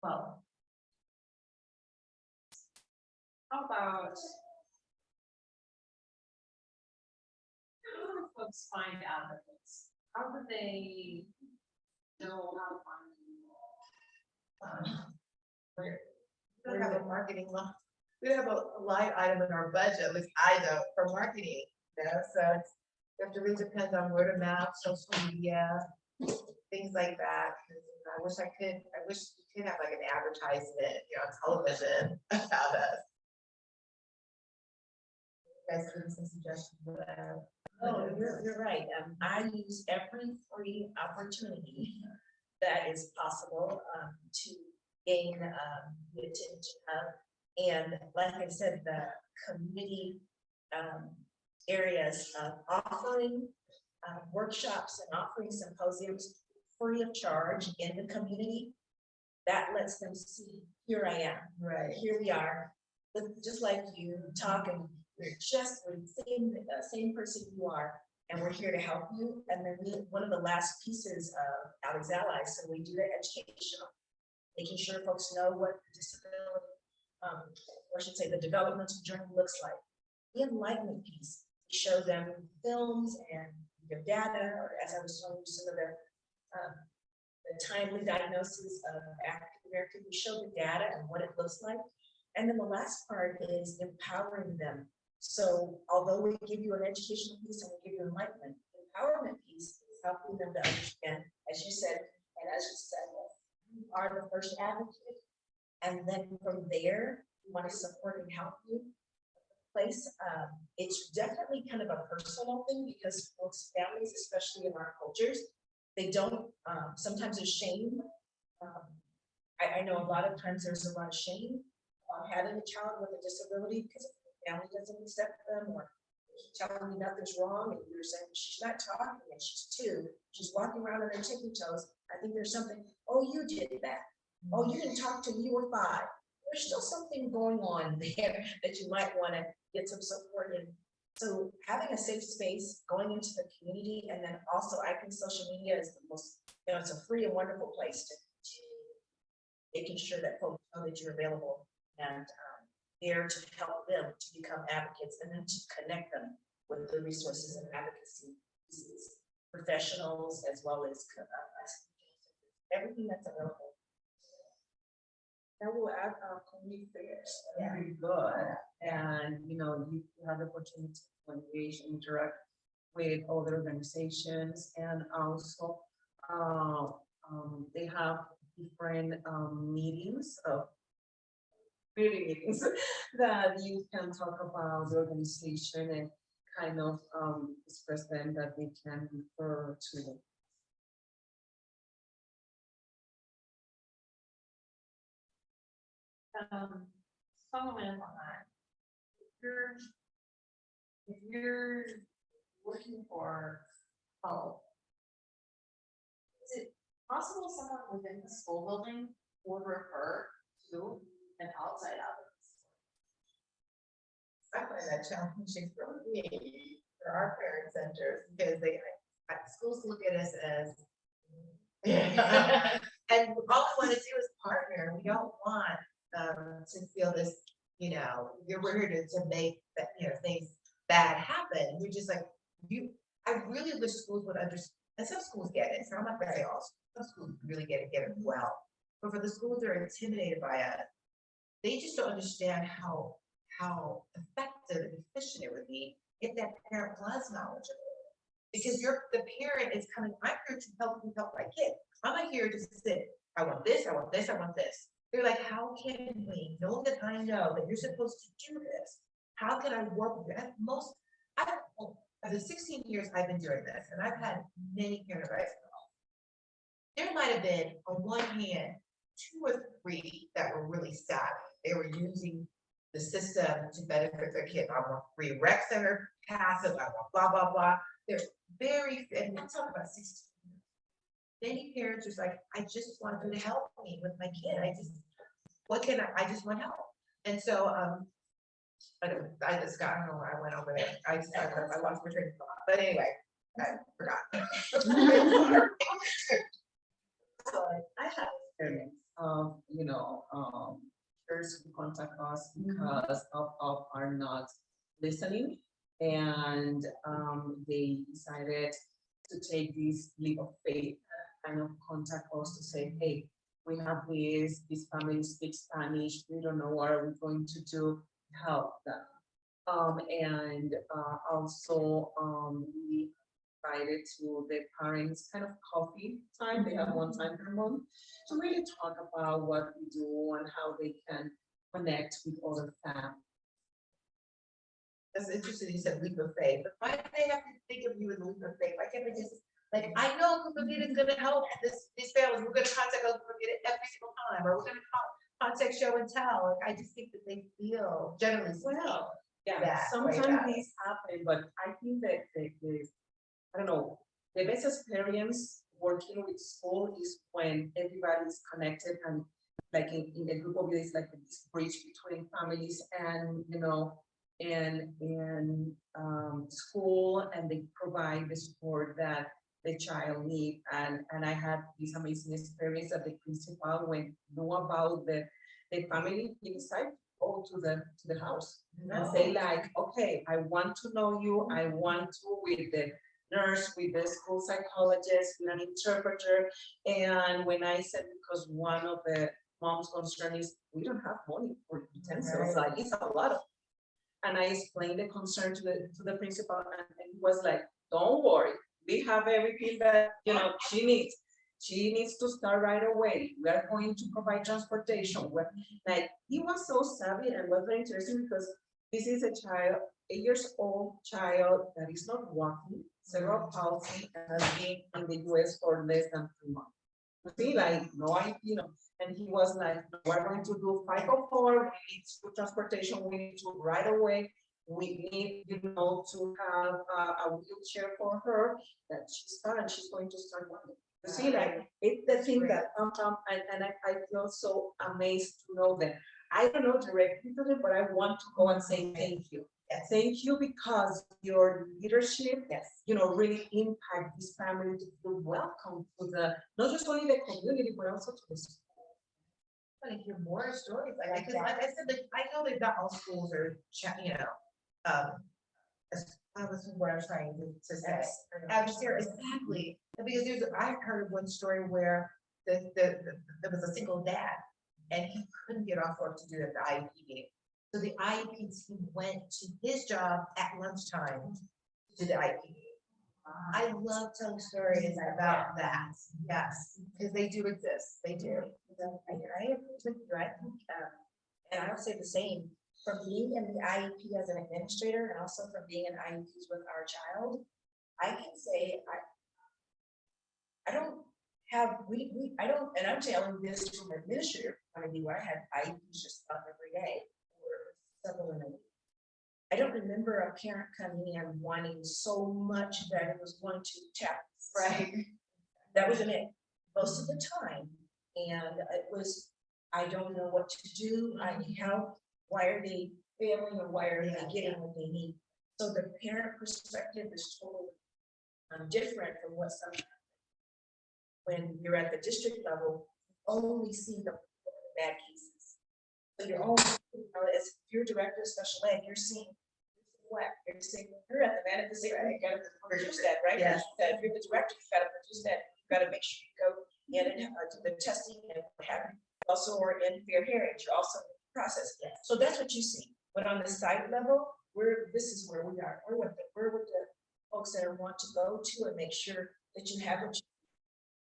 B: Well. How about? How do folks find advocates? How do they know how to find people?
D: We don't have a marketing line. We don't have a line item in our budget, at least I don't, for marketing, you know, so it's, you have to really depend on word of mouth, social media, things like that. I wish we could have like an advertisement, you know, on television about us. You guys give me some suggestions for that.
C: Oh, you're right. I use every free opportunity that is possible to gain the attention of. And like I said, the community areas of offering workshops and offering symposiums free of charge in the community, that lets them see, here I am,
D: Right.
C: here we are, but just like you talking, we're the same person you are, and we're here to help you. And then one of the last pieces of Alex Allies, so we do the educational, making sure folks know what the disability, or I should say the developmental journey looks like. The enlightenment piece, we show them films and the data, or as I was showing you some of the timely diagnosis of African American, we show the data and what it looks like. And then the last part is empowering them. So although we give you an educational piece and we give you enlightenment, the empowerment piece is helping them to understand, as you said, you are the first advocate. And then from there, we want to support and help you. Place, it's definitely kind of a personal thing because most families, especially in our cultures, they don't, sometimes there's shame. I know a lot of times there's a lot of shame on having a child with a disability because family doesn't accept them, or telling me nothing's wrong, and you're saying she's not talking and she's 2, she's walking around on her tippy toes. I think there's something, oh, you did that. Oh, you didn't talk till you were 5. there's still something going on there that you might want to get some support in. So having a safe space, going into the community, and then also I think social media is the most, it's a free and wonderful place to making sure that folks know that you're available and there to help them to become advocates and then to connect them with the resources and advocacy professionals as well as everything that's available.
A: That will add community fairs.
C: Yeah.
A: Very good. And, you have the opportunity to engage, interact with other organizations, and also they have different meetings of community meetings that you can talk about the organization and kind of express them that they can refer to them.
B: Comment on that. If you're looking for help, is it possible someone within the school building would refer to an outside advocate?
D: I find that challenging for me, for our parent centers, because schools look at us as. And all we want to do is partner. We don't want to feel this, we're here to make that, things bad happen. We're just like, I really wish schools would understand, and some schools get it, so I'm not gonna say all, some schools really get it well. But for the schools that are intimidated by us, they just don't understand how effective and efficient it would be if that parent was knowledgeable. Because the parent is coming, I'm here to help you help my kid. I'm not here to sit, I want this, I want this, I want this. They're like, how can we know that I know that you're supposed to do this? How can I work with you? Of the 16 years I've been doing this, and I've had many parent advice calls. There might have been, on one hand, 2 or 3 that were really savvy. They were using the system to benefit their kid. I want free rec center passes, I want blah, blah, blah. They're very, and we're talking about 16. Many parents are like, I just want you to help me with my kid. I just want help. And so, I don't know where I went over there. I lost my train of thought, but anyway, I forgot.
A: So I have experience of, parents who contact us because of are not listening, and they decided to take this leap of faith, kind of contact us to say, hey, we have this family speaks Spanish, we don't know what are we going to do, help them. And also we invited to the parents kind of coffee time. They have one time per month to really talk about what we do and how they can connect with other families.
D: That's interesting. You said leap of faith, but why do they have to think of you as a leap of faith? Why can't they just I know a group of is going to help these families. We're going to contact a group of every single time, or we're going to contact show and tell. I just think that they feel generally
A: Well, yeah,
D: that
A: sometimes these happen, but I think that I don't know, the best experience working with school is when everybody is connected and like in a group of youth, like this bridge between families and school, and they provide the support that the child needs. And I had this amazing experience that the principal, when knew about the family, he decided to go to the house and say like, okay, I want to know you, I want to with the nurse, with the school psychologist, with an interpreter. And when I said, because one of the mom's concern is we don't have money for utensils, like it's a lot of, and I explained the concern to the principal, and he was like, don't worry, we have everything that she needs. She needs to start right away. We are going to provide transportation. Like, he was so savvy, and was very interesting because this is a child, 8 years old child that is not walking, cerebral palsy, and has been in the US for less than 3 months. See, like, and he was like, we're going to do 504, we need to transportation, we need to right away, we need, to have a wheelchair for her that she's going to start running. You see, like, it's the thing that and I feel so amazed to know that I don't know directly to them, but I want to go and say thank you.
C: Yes.
A: Thank you because your leadership,
C: Yes.
A: really impact this family to feel welcome to the, not just only the community, but also to the school.
D: I want to hear more stories, because like I said, I know that not all schools are, this is what I'm trying to say. Exactly, because I heard one story where there was a single dad, and he couldn't get off work to do the IEP meeting. So the IEP team went to his job at lunchtime to do the IEP meeting. I love telling stories about that, yes, because they do exist, they do.
C: I agree with you. I think, and I would say the same, from being in the IEP as an administrator and also from being in IEPs with our child, I can say, I don't have, I don't, and I'm telling this from an administrator point of view, I had IEPs just about every day or several in a week. I don't remember a parent coming in wanting so much that it was going to tap.
D: Right.
C: That wasn't it most of the time. And it was, I don't know what to do. I need help. Why are they failing or why are they getting what they need? So the parent perspective is totally different from what some, when you're at the district level, you only see the bad cases. So you're only, as your director of special ed, you're seeing what you're saying, you're at the man at the zero, you gotta produce that, right?
D: Yes.
C: If you're the director, you gotta produce that, you gotta make sure you go in and do the testing and what have you. Also, or in fair hearing, you're also in the process. So that's what you see. But on the site level, this is where we are. We're with the folks that want to go to and make sure that you have what you.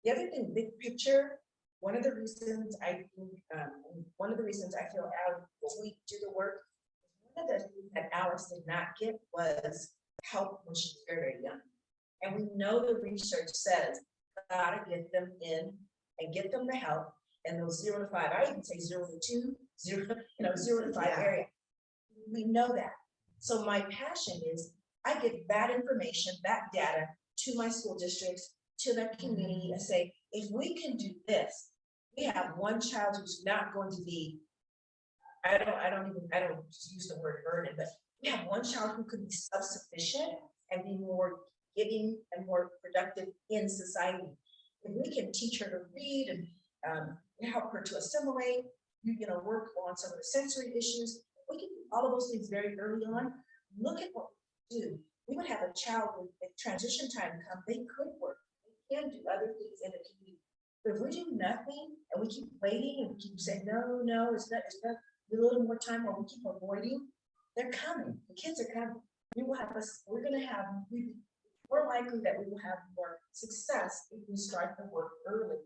C: The other thing, big picture, one of the reasons I think, one of the reasons I feel out when we do the work, one of the things that Alice did not get was help when she was very, very young. And we know the research says, gotta get them in and get them the help. And those 0 to 5, I even say 0 to 2, 0 to 5 area. We know that. So my passion is I get that information, that data to my school districts, to the community, and say, if we can do this, we have one child who's not going to be, I don't use the word burden, but we have one child who could be self-sufficient and be more giving and more productive in society. If we can teach her to read and help her to assimilate, work on some of the sensory issues, we can do all of those things very early on. Look at what we do. We would have a child when transition time comes, they could work, they can do other things in the community. But if we do nothing and we keep waiting and we keep saying, no, it's not, a little more time, or we keep avoiding, they're coming. The kids are coming. We're going to have, more likely that we will have more success if we start the work early.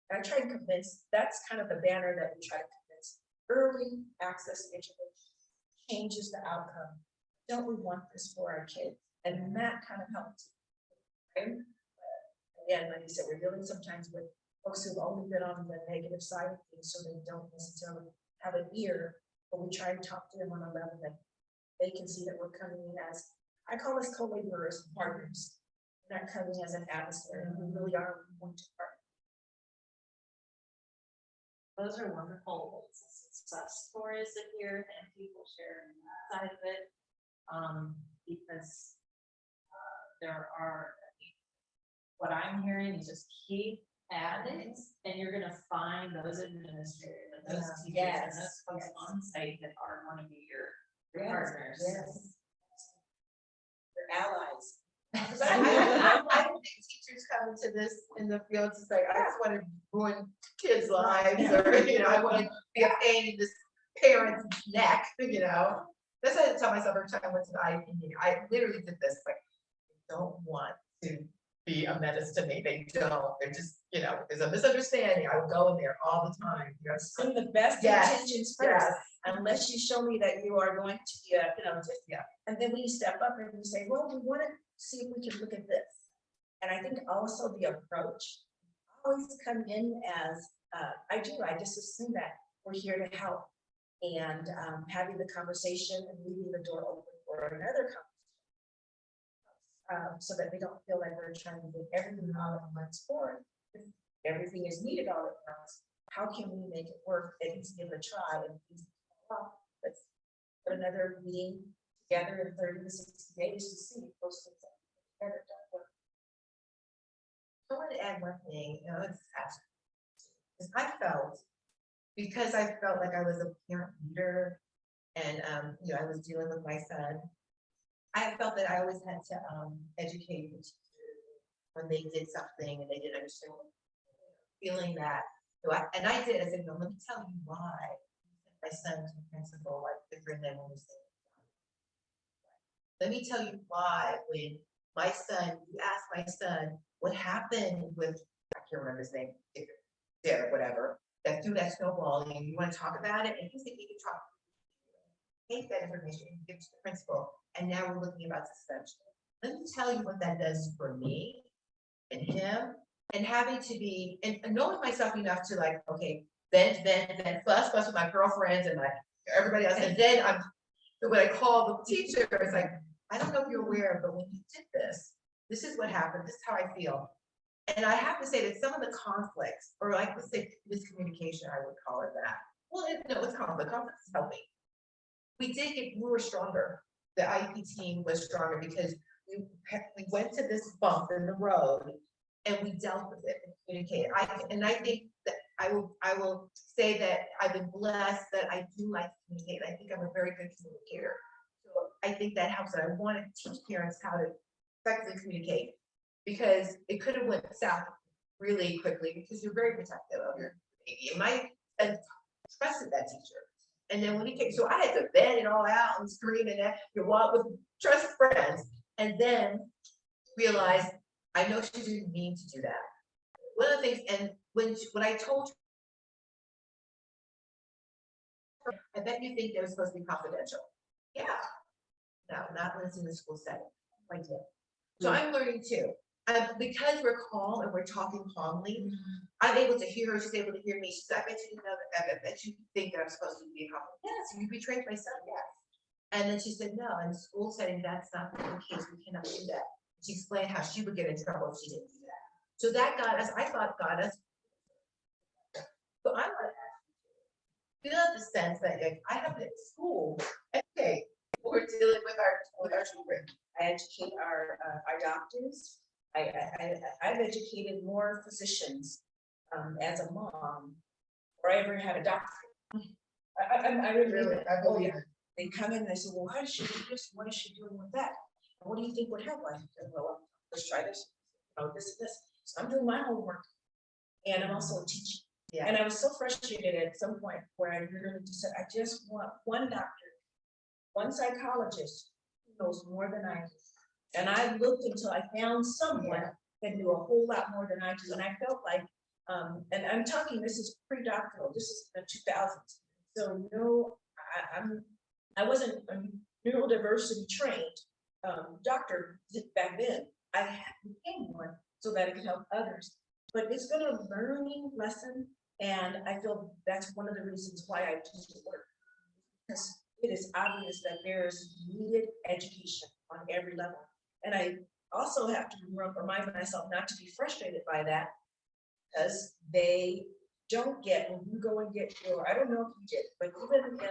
C: And I try to convince, that's kind of the banner that we try to convince. Early access education changes the outcome. Don't we want this for our kids? And that kind of helps. Okay? Again, like you said, we're dealing sometimes with folks who've only been on the negative side of things, so they don't necessarily have an ear, but we try to talk to them on a level that they can see that we're coming in as, I call us co-laborers, partners. We're not coming as an adversary, we really are going to partner.
B: Those are wonderful success stories to hear and people sharing that side of it. Because there are, what I'm hearing is just keep at it, and you're gonna find those administrators and those teachers and those folks on site that are gonna be your partners.
C: Yes. Your allies.
D: I don't think teachers come into this in the field to say, I just want to ruin kids' lives, or, I want to be a pain in this parent's neck, That's what I tell myself every time I went to the IEP meeting. I literally did this, like, I don't want to be a menace to me. They don't. They're just, there's a misunderstanding. I would go in there all the time.
C: Some of the best intentions first, unless you show me that you are going to be and then when you step up and you say, well, we want to see if we can look at this. And I think also the approach, always come in as, I just assume that we're here to help, and having the conversation and leaving the door open for another conversation, so that we don't feel like we're trying to do everything all at once, or if everything is needed all at once, how can we make it work, at least give it a try, and let's put another meeting together in 30 to 60 days to see if those things are together.
D: I want to add one thing, it's ask. Because I felt like I was a parent leader and, I was dealing with my son. I felt that I always had to, educate the teachers when they did something and they didn't understand. Feeling that, and I did, I said, no, let me tell you why my son's principal, like different than when we said. Let me tell you why when my son, you ask my son, what happened with, I can't remember his name, Derek, whatever, that threw that snowball and you want to talk about it, and he said he could talk. Take that information and give it to the principal, and now we're looking about suspension. Let me tell you what that does for me and him, and having to be, and knowing myself enough to like, okay, then fuss with my girlfriends and like everybody else, and then when I call the teacher, it's like, I don't know if you're aware, but when you did this, this is what happened, this is how I feel. And I have to say that some of the conflicts, or like let's say miscommunication, I would call it that. Well, no, it's conflict. Conflict is healthy. We were stronger. The IEP team was stronger because we went to this bump in the road and we dealt with it and communicated. I think that I will say that I've been blessed that I do like to communicate. I think I'm a very good communicator. So I think that helps. I want to teach parents how to effectively communicate, because it could have went south really quickly because you're very protective of your baby. And my son trusted that teacher. And then when he came, so I had to vet it all out and scream and you walk with trust friends, and then realize I know she didn't mean to do that. One of the things, and when I told her, I bet you think they were supposed to be confidential. Yeah. No, not when it's in the school setting. I did. So I'm learning too. Because we're calm and we're talking calmly, I'm able to hear her, she's able to hear me. She said, I bet you know that, I bet you think that I'm supposed to be confident. Yes, you betrayed my son, yes. And then she said, no, in the school setting, that's not the case, we cannot do that. She explained how she would get in trouble if she didn't do that. So that got us, I thought got us. So I want to feel the sense that like, I have been at school, okay, we're dealing with our children.
C: I educate our doctors. I've educated more physicians as a mom, or I ever had a doctor. I really,
D: I believe it.
C: they come in and they say, well, how does she do this? What is she doing with that? What do you think would help? I said, well, let's try this. This and this. So I'm doing my homework, and I'm also teaching.
D: Yeah.
C: And I was so frustrated at some point where I literally just said, I just want one doctor, one psychologist who knows more than I do. And I looked until I found someone that knew a whole lot more than I do. And I felt like, and I'm talking, this is pre-doctoral, this is the 2000s. So no, I wasn't a neurodiversity trained doctor back then. I became one so that it could help others. But it's been a learning lesson. And I feel that's one of the reasons why I do the work. Because it is obvious that there's needed education on every level. And I also have to remind myself not to be frustrated by that, because they don't get, when you go and get your, I don't know if you did, but even in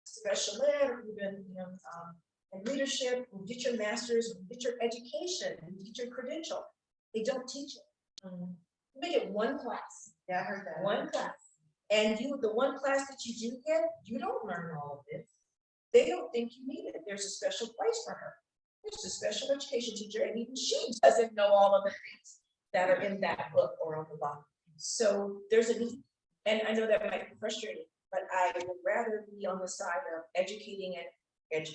C: special ed, or even in leadership, you get your master's, you get your education, you get your credential, they don't teach it. You may get one class.
D: Yeah, I heard that.
C: One class. And the one class that you do get, you don't learn all of this. They don't think you need it. There's a special place for her. There's a special education teacher, and even she doesn't know all of the things that are in that book or on the bottom. So there's a need, and I know that might be frustrating, but I would rather be on the side of educating and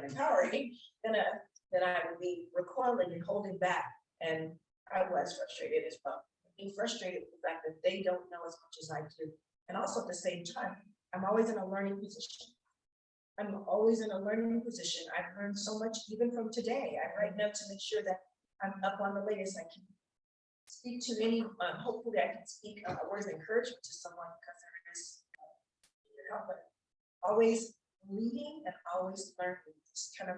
C: empowering than I would be recoiling and holding back. And I was frustrated as well. Being frustrated with the fact that they don't know as much as I do. And also at the same time, I'm always in a learning position. I'm always in a learning position. I've learned so much even from today. I write notes to make sure that I'm up on the latest. I can speak to any, hopefully I can speak words of encouragement to someone, because there is but always leading and always learning. Just kind of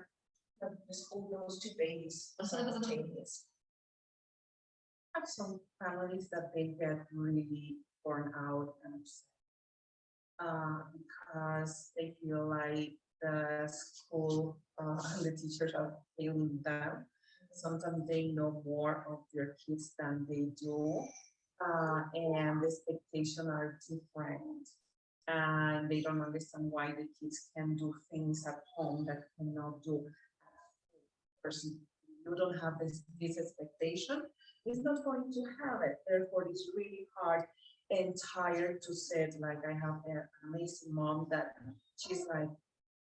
C: just hold those two babies simultaneous.
A: I have some families that they get really worn out and upset. because they feel like the school and the teachers are failing them. Sometimes they know more of their kids than they do, and the expectations are different. And they don't understand why the kids can do things at home that cannot do person. You don't have this expectation, it's not going to have it. Therefore, it's really hard and tired to say it. Like I have an amazing mom that she's like,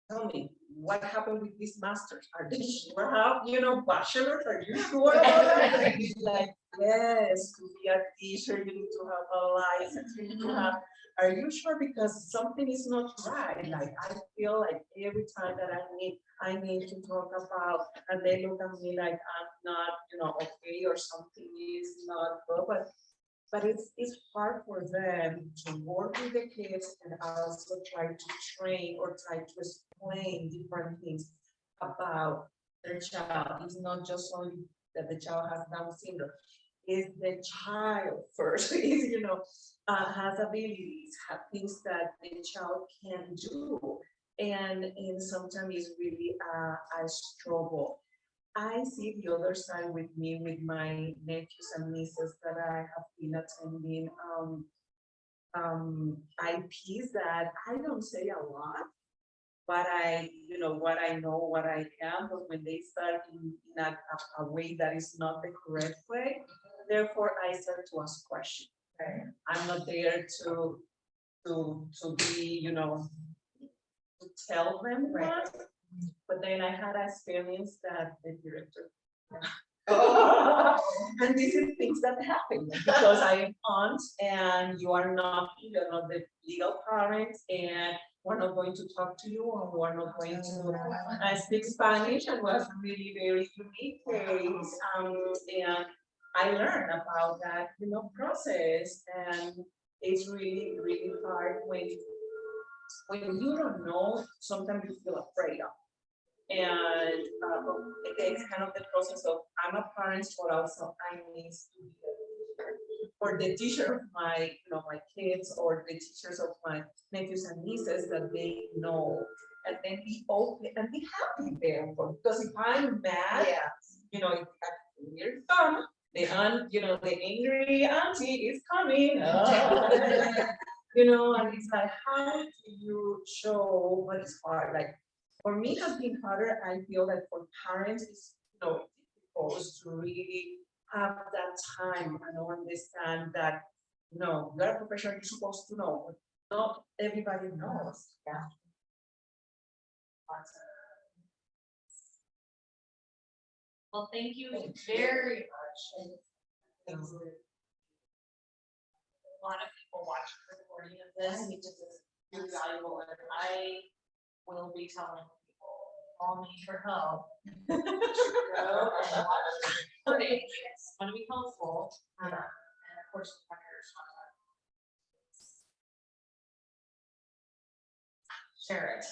A: tell me, what happened with these masters? Are they sure have, bachelors? Are you sure about that? And she's like, yes, to be a teacher, you need to have a license, you need to have, are you sure? Because something is not right. Like I feel like every time that I need to talk about, and they look at me like I'm not, okay, or something is not good, but it's hard for them to work with the kids and also try to train or try to explain different things about their child. It's not just only that the child has Down syndrome. It's the child first, has abilities, have things that the child can do. And sometimes it's really a struggle. I see the other side with me, with my nephews and nieces that I have been attending IPs that I don't say a lot, but what I know, what I am, but when they start in a way that is not the correct way, therefore I start to ask questions. Okay? I'm not there to be, to tell them what. But then I had an experience that the director, and these are things that happen because I am aunt and you're not the legal parents, and we're not going to talk to you, or we're not going to speak Spanish, and was really very unique case. And I learned about that, process, and it's really, really hard when you don't know, sometimes you feel afraid of. And it's kind of the process of I'm a parent, but also I need to be for the teacher of my, my kids, or the teachers of my nephews and nieces, that they know, and then be open and be happy there. Because if I'm mad, here it comes. The angry auntie is coming. And it's like, how do you show what is hard? Like, for me, has been harder. I feel that for parents, it's difficult to really have that time and understand that you're a professional, you're supposed to know, but not everybody knows. Yeah.
B: Well, thank you very much. A lot of people watch the recording of this, which is very valuable, and I will be telling people, call me for help. Go and watch the recording. It's going to be helpful, and of course, share it.